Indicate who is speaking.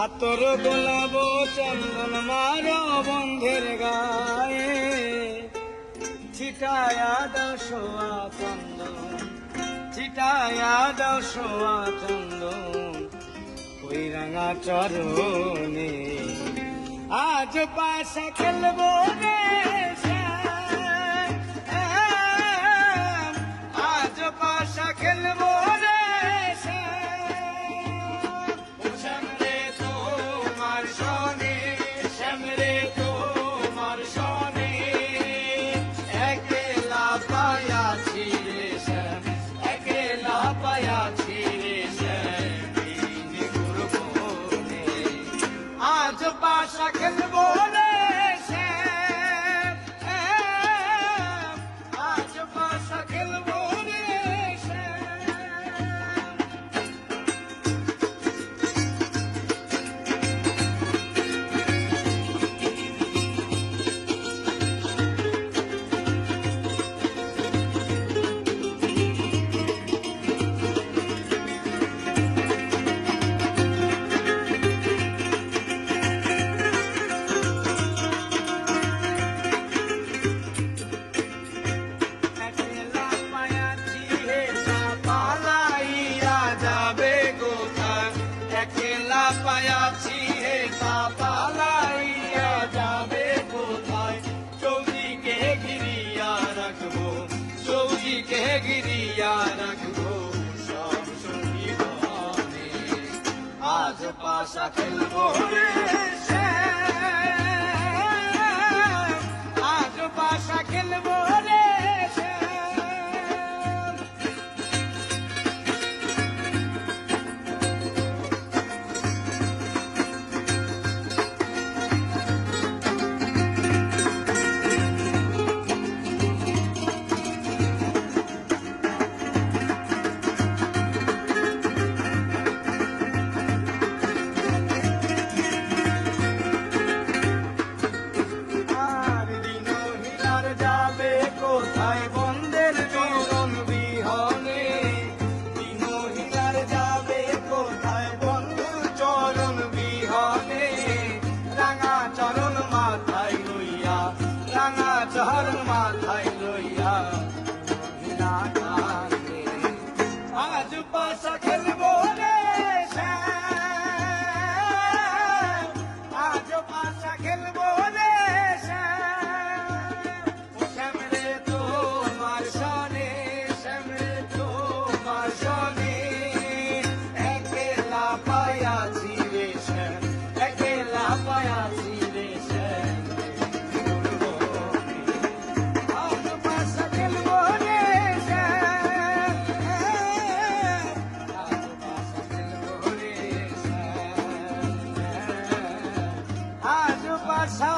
Speaker 1: আতর গোলাপ চন্দন মারো বন্ধের গায়ে, ছিটায়া দাও সোয়া চন্দন, ছিটায়া দাও সোয়া চন্দন ওই রাঙা চরণে। আজ পাশা খেলবো রে শ্যাম, আজ পাশা খেলবো রে শ্যাম। ও শ্যাম রে তোমার সনে, শ্যাম রে তোমার সনে একলা পায়াছি রে শ্যাম, একলা পায়াছি রে শ্যাম। আজ পাশা খেলবো রে শ্যাম, আজ পাশা খেলবো রে শ্যাম। একলা পায়াছি হে তা পালাইয়া যাবে কোথায়? চৌদিকে ঘিরিয়া রাখবো, চৌদিকে ঘিরিয়া রাখবো সব সঙ্গী বনে। আজ পাশা খেলবো রে শ্যাম, আজ পাশা খেলবো রে শ্যাম। কোথায় বন্ধের চরণ বিহনে, দিনহীনার যাবে কোথায় বন্ধুর চরণ বিহনে। রাঙা চরণ মাথায় লইয়া, রাঙা চরণ মাথায় লইয়া দিনহীনা কান্দে। আজ পাশা খেলবো রে শ্যাম, আজ পাশা খেলবো রে পায়াছি রে শ্যাম, একলা পায়াছি রে শ্যাম। আজ পাশা খেলবো রে শ্যাম, আজ পাশা খেলবো রে শ্যাম, আজ পাশা